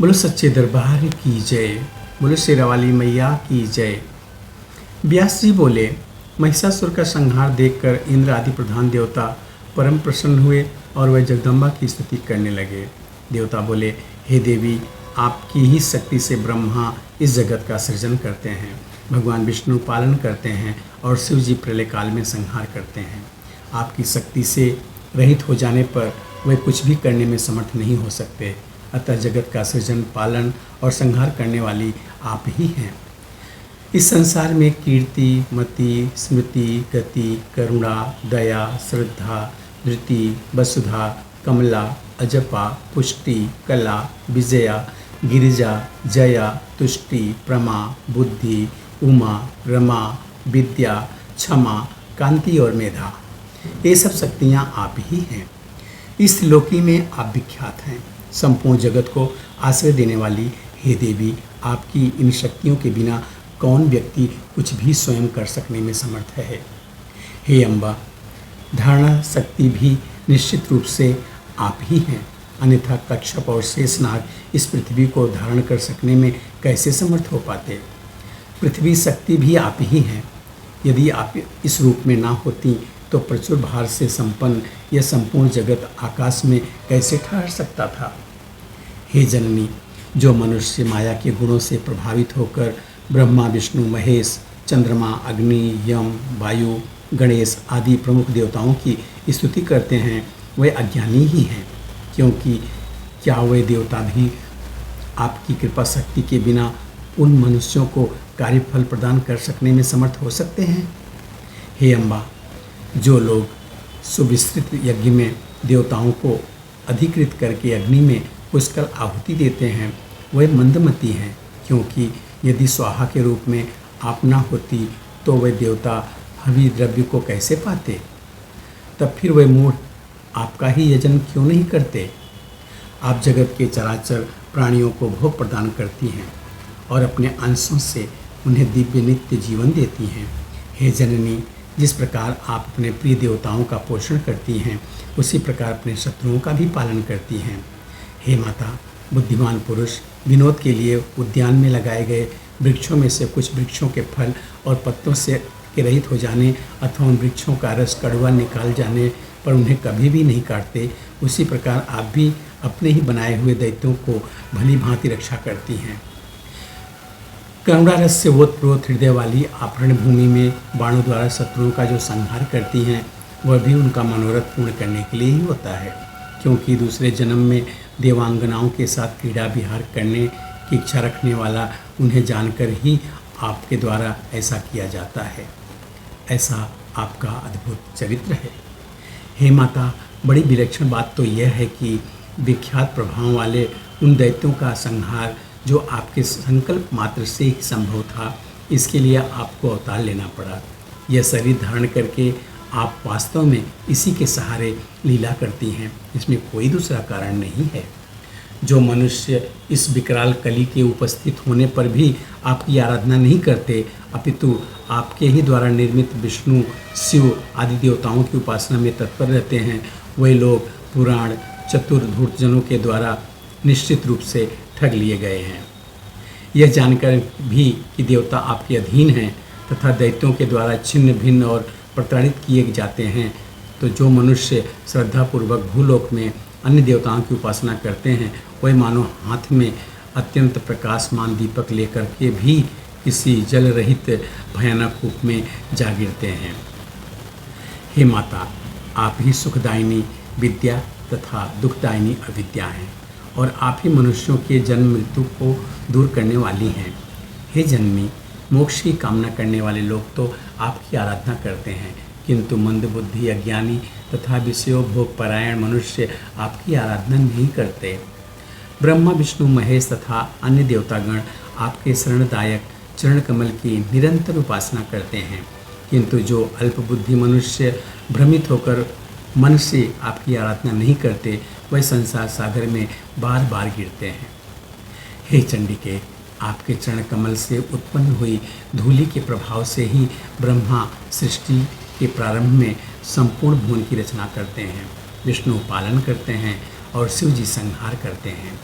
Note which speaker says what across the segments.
Speaker 1: बोलो सच्चे दरबार की जय। बोलो शेरावाली मैया की जय। व्यास जी बोले, महिषासुर का संहार देखकर इंद्र आदि प्रधान देवता परम प्रसन्न हुए और वह जगदम्बा की स्तुति करने लगे। देवता बोले, हे देवी, आपकी ही शक्ति से ब्रह्मा इस जगत का सृजन करते हैं, भगवान विष्णु पालन करते हैं और शिव जी प्रलय काल में संहार करते हैं। आपकी शक्ति से रहित हो जाने पर वे कुछ भी करने में समर्थ नहीं हो सकते। अतः जगत का सृजन, पालन और संहार करने वाली आप ही हैं। इस संसार में कीर्ति, मति, स्मृति, गति, करुणा, दया, श्रद्धा, धृति, वसुधा, कमला, अजपा, पुष्टि, कला, विजया, गिरिजा, जया, तुष्टि, प्रमा, बुद्धि, उमा, रमा, विद्या, क्षमा, कांति और मेधा, ये सब शक्तियाँ आप ही हैं। इस लोकी में आप विख्यात हैं। संपूर्ण जगत को आश्रय देने वाली हे देवी, आपकी इन शक्तियों के बिना कौन व्यक्ति कुछ भी स्वयं कर सकने में समर्थ है। हे अम्बा, धारणा शक्ति भी निश्चित रूप से आप ही हैं, अन्यथा कच्छप और शेषनाग इस पृथ्वी को धारण कर सकने में कैसे समर्थ हो पाते। पृथ्वी शक्ति भी आप ही हैं। यदि आप इस रूप में ना होती तो प्रचुर भार से संपन्न यह संपूर्ण जगत आकाश में कैसे ठहर सकता था। हे जननी, जो मनुष्य माया के गुणों से प्रभावित होकर ब्रह्मा, विष्णु, महेश, चंद्रमा, अग्नि, यम, वायु, गणेश आदि प्रमुख देवताओं की स्तुति करते हैं, वे अज्ञानी ही हैं, क्योंकि क्या वे देवता भी आपकी कृपा शक्ति के बिना उन मनुष्यों को कार्यफल प्रदान कर सकने में समर्थ हो सकते हैं। हे अम्बा, जो लोग सुविस्तृत यज्ञ में देवताओं को अधिकृत करके अग्नि में पुष्कल आहुति देते हैं, वे मंदमती हैं, क्योंकि यदि स्वाहा के रूप में आप ना होती तो वे देवता हवि द्रव्य को कैसे पाते। तब फिर वे मूढ़ आपका ही यजन क्यों नहीं करते। आप जगत के चराचर प्राणियों को भोग प्रदान करती हैं और अपने अंशों से उन्हें दिव्य नित्य जीवन देती हैं। हे जननी, जिस प्रकार आप अपने प्रिय देवताओं का पोषण करती हैं, उसी प्रकार अपने शत्रुओं का भी पालन करती हैं। हे माता, बुद्धिमान पुरुष विनोद के लिए उद्यान में लगाए गए वृक्षों में से कुछ वृक्षों के फल और पत्तों से के रहित हो जाने अथवा उन वृक्षों का रस कड़वा निकाल जाने पर उन्हें कभी भी नहीं काटते, उसी प्रकार आप भी अपने ही बनाए हुए दैत्यों को भली भांति रक्षा करती हैं। करुणा रस से ओतप्रोत हृदय वाली आप रणभूमि में बाणों द्वारा शत्रुओं का जो संहार करती हैं, वह भी उनका मनोरथ पूर्ण करने के लिए ही होता है, क्योंकि दूसरे जन्म में देवांगनाओं के साथ क्रीड़ा विहार करने की इच्छा रखने वाला उन्हें जानकर ही आपके द्वारा ऐसा किया जाता है। ऐसा आपका अद्भुत चरित्र है। हे माता, बड़ी विलक्षण बात तो यह है कि विख्यात प्रभाव वाले उन दैत्यों का संहार जो आपके संकल्प मात्र से ही संभव था, इसके लिए आपको अवतार लेना पड़ा। यह शरीर धारण करके आप वास्तव में इसी के सहारे लीला करती हैं, इसमें कोई दूसरा कारण नहीं है। जो मनुष्य इस विकराल कली के उपस्थित होने पर भी आपकी आराधना नहीं करते, अपितु आपके ही द्वारा निर्मित विष्णु, शिव आदि देवताओं की उपासना में तत्पर रहते हैं, वे लोग पुराण चतुर धूर्तजनों के द्वारा निश्चित रूप से ठग लिए गए हैं। यह जानकर भी कि देवता आपके अधीन हैं तथा दैत्यों के द्वारा छिन्न भिन्न और प्रताड़ित किए जाते हैं, तो जो मनुष्य श्रद्धापूर्वक भूलोक में अन्य देवताओं की उपासना करते हैं, वह मानो हाथ में अत्यंत प्रकाशमान दीपक लेकर के भी किसी जल रहित भयानक कूप में जा गिरते हैं। हे माता, आप ही सुखदायिनी विद्या तथा दुखदायिनी अविद्या हैं और आप ही मनुष्यों के जन्म मृत्यु को दूर करने वाली हैं। हे जन्मी, मोक्ष की कामना करने वाले लोग तो आपकी आराधना करते हैं, किंतु मंदबुद्धि, अज्ञानी तथा विषयों भोग परायण मनुष्य आपकी आराधना नहीं करते। ब्रह्मा, विष्णु, महेश तथा अन्य देवतागण आपके शरणदायक चरण कमल की निरंतर उपासना करते हैं, किंतु जो अल्पबुद्धि मनुष्य भ्रमित होकर मन से आपकी आराधना नहीं करते, वह संसार सागर में बार बार गिरते हैं। हे चंडिके, आपके चरण कमल से उत्पन्न हुई धूलि के प्रभाव से ही ब्रह्मा सृष्टि के प्रारंभ में संपूर्ण भुवन की रचना करते हैं, विष्णु पालन करते हैं और शिव जी संहार करते हैं।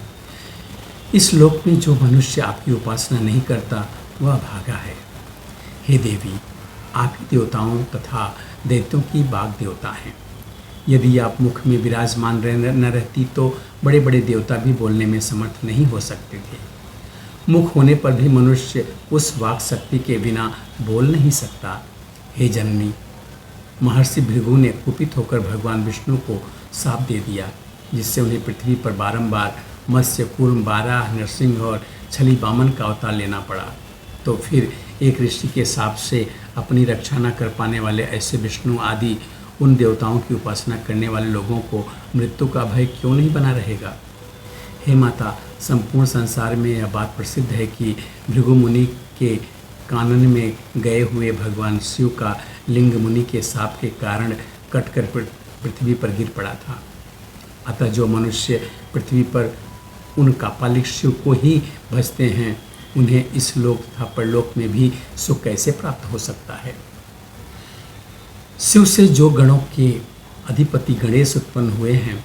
Speaker 1: इस लोक में जो मनुष्य आपकी उपासना नहीं करता वह भागा है। हे देवी, आप ही देवताओं तथा दैत्यों की बाग देवता हैं। यदि आप मुख में विराजमान न रहती तो बड़े बड़े देवता भी बोलने में समर्थ नहीं हो सकते थे। मुख होने पर भी मनुष्य उस वाक शक्ति के बिना बोल नहीं सकता। हे जननी, महर्षि भृगु ने कुपित होकर भगवान विष्णु को शाप दे दिया, जिससे उन्हें पृथ्वी पर बारंबार मत्स्य, कूर्म, बाराह, नरसिंह और छली वामन का अवतार लेना पड़ा। तो फिर एक ऋषि के शाप से अपनी रक्षा न कर पाने वाले ऐसे विष्णु आदि उन देवताओं की उपासना करने वाले लोगों को मृत्यु का भय क्यों नहीं बना रहेगा? हे माता, संपूर्ण संसार में यह बात प्रसिद्ध है कि भृगु मुनि के कानन में गए हुए भगवान शिव का लिंग मुनि के शाप के कारण कटकर पृथ्वी पर गिर पड़ा था। अतः जो मनुष्य पृथ्वी पर उन कापालिक शिव को ही भजते हैं, उन्हें इस लोक तथा परलोक में भी सुख कैसे प्राप्त हो सकता है? शिव से जो गणों के अधिपति गणेश उत्पन्न हुए हैं,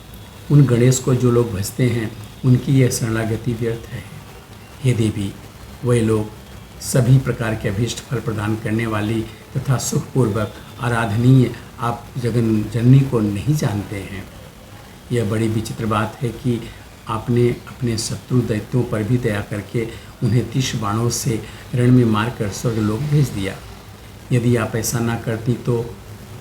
Speaker 1: उन गणेश को जो लोग भजते हैं, उनकी यह शरणागति व्यर्थ है। हे देवी, वे लोग सभी प्रकार के अभीष्ट फल प्रदान करने वाली तथा सुखपूर्वक आराधनीय आप जगन जननी को नहीं जानते हैं। यह बड़ी विचित्र बात है कि आपने अपने शत्रु दैत्यों पर भी दया करके उन्हें 30 बाणों से रण में मारकर स्वर्गलोक भेज दिया। यदि आप ऐसा न करती तो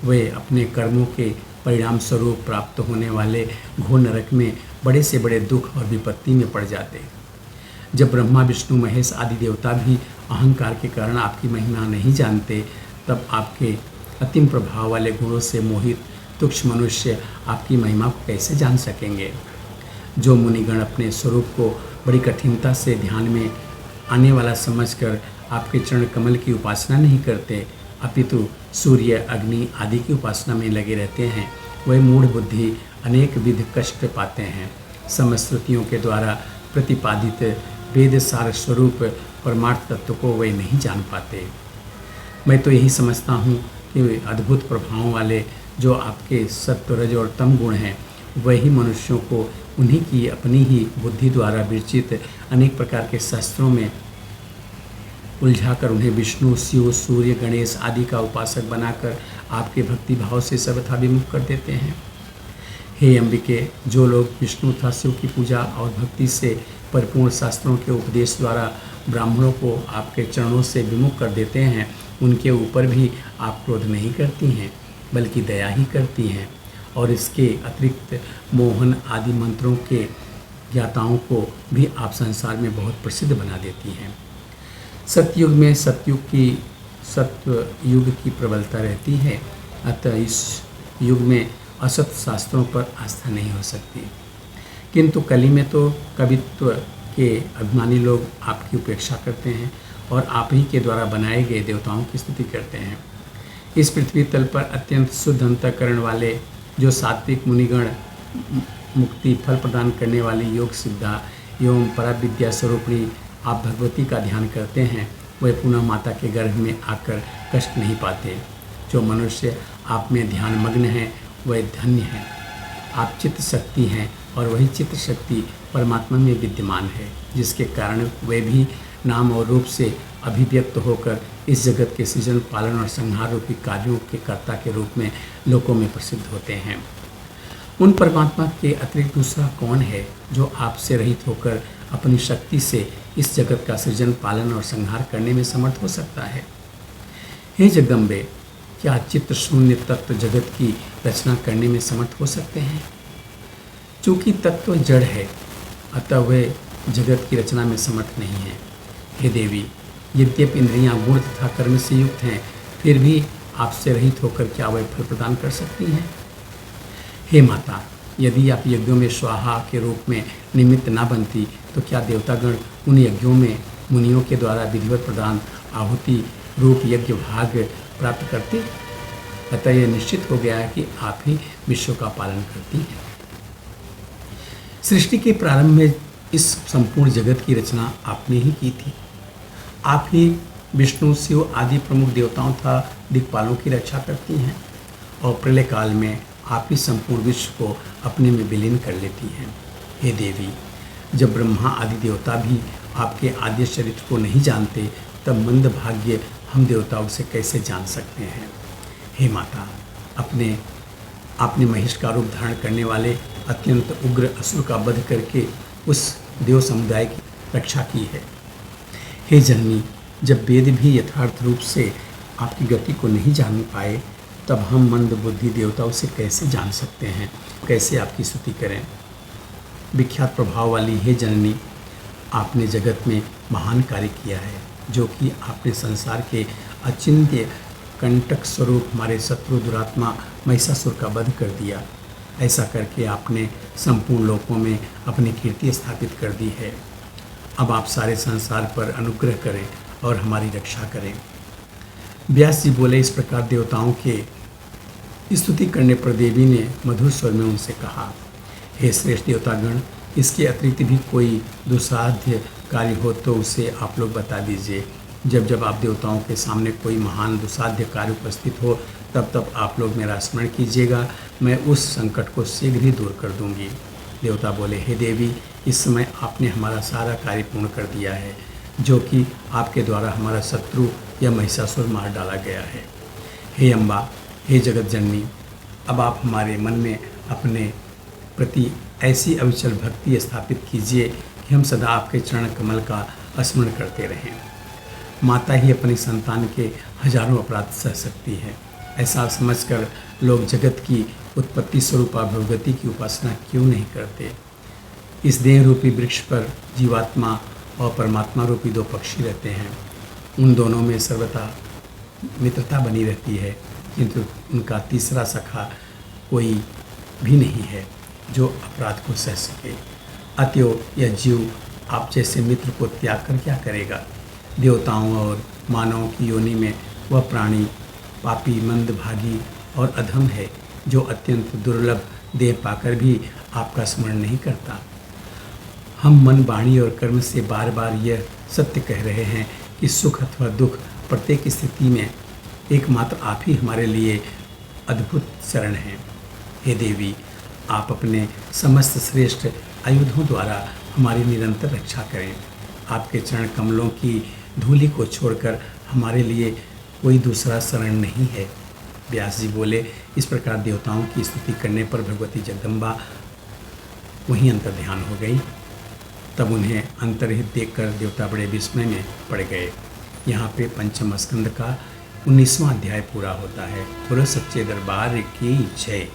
Speaker 1: वे अपने कर्मों के परिणाम स्वरूप प्राप्त होने वाले घोर नरक में बड़े से बड़े दुख और विपत्ति में पड़ जाते। जब ब्रह्मा, विष्णु, महेश आदि देवता भी अहंकार के कारण आपकी महिमा नहीं जानते, तब आपके अतिम प्रभाव वाले गुणों से मोहित तुच्छ मनुष्य आपकी महिमा को कैसे जान सकेंगे? जो मुनिगण अपने स्वरूप को बड़ी कठिनता से ध्यान में आने वाला समझकर आपके चरण कमल की उपासना नहीं करते, अपितु सूर्य, अग्नि आदि की उपासना में लगे रहते हैं, वह मूढ़ बुद्धि अनेक विध कष्ट पाते हैं। समस्त श्रुतियों के द्वारा प्रतिपादित वेद सार स्वरूप परमार्थ तत्व को वे नहीं जान पाते। मैं तो यही समझता हूँ कि अद्भुत प्रभावों वाले जो आपके सत्व, रज और तम गुण हैं, वही मनुष्यों को उन्हीं की अपनी ही बुद्धि द्वारा विरचित अनेक प्रकार के शास्त्रों में उलझाकर उन्हें विष्णु, शिव, सूर्य, गणेश आदि का उपासक बनाकर आपके भक्ति भाव से सर्वथा विमुख कर देते हैं। हे अंबिके, जो लोग विष्णु तथा शिव की पूजा और भक्ति से परिपूर्ण शास्त्रों के उपदेश द्वारा ब्राह्मणों को आपके चरणों से विमुख कर देते हैं, उनके ऊपर भी आप क्रोध नहीं करती हैं, बल्कि दया ही करती हैं, और इसके अतिरिक्त मोहन आदि मंत्रों के ज्ञाताओं को भी आप संसार में बहुत प्रसिद्ध बना देती हैं। सतयुग में सत्य युग की प्रबलता रहती है, अतः इस युग में असत शास्त्रों पर आस्था नहीं हो सकती। किंतु कली में तो कवित्व के अभिमानी लोग आपकी उपेक्षा करते हैं और आप ही के द्वारा बनाए गए देवताओं की स्तुति करते हैं। इस पृथ्वी तल पर अत्यंत शुद्ध अंतःकरण वाले जो सात्विक मुनिगण मुक्ति फल प्रदान करने वाली योग सिद्धा एवं पराविद्या स्वरूपिणी आप भगवती का ध्यान करते हैं, वे पुनः माता के गर्भ में आकर कष्ट नहीं पाते। जो मनुष्य आप में ध्यान मग्न हैं, वह धन्य हैं। आप चित्त शक्ति हैं और वही चित्त शक्ति परमात्मा में विद्यमान है, जिसके कारण वे भी नाम और रूप से अभिव्यक्त होकर इस जगत के सृजन, पालन और संहार रूपी कार्यों के कर्ता के रूप में लोकों में प्रसिद्ध होते हैं। उन परमात्मा के अतिरिक्त दूसरा कौन है जो आपसे रहित होकर अपनी शक्ति से इस जगत का सृजन, पालन और संहार करने में समर्थ हो सकता है? हे जगदम्बे, क्या चित्त शून्य तत्व जगत की रचना करने में समर्थ हो सकते हैं? चूँकि तत्व जड़ है, अतः वे जगत की रचना में समर्थ नहीं है। हे देवी, यद्यपि इंद्रियां गुण तथा कर्म से युक्त हैं, फिर भी आपसे रहित होकर क्या वे फल प्रदान कर सकती हैं? हे माता, यदि आप यज्ञों में स्वाहा के रूप में निमित्त ना बनती, तो क्या देवतागण उन यज्ञों में मुनियों के द्वारा विधिवत प्रदान आहुति रूप यज्ञ भाग प्राप्त करते? अतः यह निश्चित हो गया है कि आप ही विश्व का पालन करती हैं। सृष्टि के प्रारंभ में इस संपूर्ण जगत की रचना आपने ही की थी। आप ही विष्णु, शिव आदि प्रमुख देवताओं तथा दिक्पालों की रक्षा करती हैं और प्रलय काल में आप ही संपूर्ण विश्व को अपने में विलीन कर लेती हैं। हे देवी, जब ब्रह्मा आदि देवता भी आपके आद्य चरित्र को नहीं जानते, तब मंद भाग्य हम देवताओं से कैसे जान सकते हैं। हे माता, आपने महिष का रूप धारण करने वाले अत्यंत उग्र असुर का वध करके उस देव समुदाय की रक्षा की है। हे जननी, जब वेद भी यथार्थ रूप से आपकी गति को नहीं जान पाए, तब हम मंद बुद्धि देवताओं से कैसे जान सकते हैं, कैसे आपकी स्तुति करें। विख्यात प्रभाव वाली हे जननी, आपने जगत में महान कार्य किया है, जो कि आपने संसार के अचिंत्य कंटक स्वरूप हमारे शत्रु दुरात्मा महिषासुर का वध कर दिया। ऐसा करके आपने संपूर्ण लोकों में अपनी कीर्ति स्थापित कर दी है। अब आप सारे संसार पर अनुग्रह करें और हमारी रक्षा करें। व्यास जी बोले, इस प्रकार देवताओं के स्तुति करने पर देवी ने मधुर स्वर में उनसे कहा, हे श्रेष्ठ देवतागण, इसके अतिरिक्त भी कोई दुस्साध्य कार्य हो तो उसे आप लोग बता दीजिए। जब जब आप देवताओं के सामने कोई महान दुस्साध्य कार्य उपस्थित हो, तब तब आप लोग मेरा स्मरण कीजिएगा, मैं उस संकट को शीघ्र ही दूर कर दूंगी। देवता बोले, हे देवी, इस समय आपने हमारा सारा कार्य पूर्ण कर दिया है, जो कि आपके द्वारा हमारा शत्रु या महिषासुर मार डाला गया है। हे अम्बा, हे जगत जननी, अब आप हमारे मन में अपने प्रति ऐसी अविचल भक्ति स्थापित कीजिए कि हम सदा आपके चरण कमल का स्मरण करते रहें। माता ही अपनी संतान के हजारों अपराध सह सकती है। ऐसा समझकर लोग जगत की उत्पत्ति स्वरूपा भगवती की उपासना क्यों नहीं करते। इस देह रूपी वृक्ष पर जीवात्मा और परमात्मा रूपी दो पक्षी रहते हैं। उन दोनों में सर्वथा मित्रता बनी रहती है, किंतु उनका तीसरा सखा कोई भी नहीं है जो अपराध को सह सके। अतएव यह जीव आप जैसे मित्र को त्याग कर क्या करेगा। देवताओं और मानवों की योनि में वह प्राणी पापी, मंदभागी और अधम है, जो अत्यंत दुर्लभ देह पाकर भी आपका स्मरण नहीं करता। हम मन, वाणी और कर्म से बार बार यह सत्य कह रहे हैं कि सुख अथवा दुख प्रत्येक स्थिति में एकमात्र आप ही हमारे लिए अद्भुत शरण हैं। हे देवी, आप अपने समस्त श्रेष्ठ आयुधों द्वारा हमारी निरंतर रक्षा करें। आपके चरण कमलों की धूलि को छोड़कर हमारे लिए कोई दूसरा शरण नहीं है। व्यास जी बोले, इस प्रकार देवताओं की स्तुति करने पर भगवती जगदम्बा वहीं अंतर ध्यान हो गई। तब उन्हें अंतर्हित देखकर देवता बड़े विस्मय में पड़ गए। यहाँ पे पंचम स्कंद का 19वां अध्याय पूरा होता है। बोलो सच्चे दरबार की जय।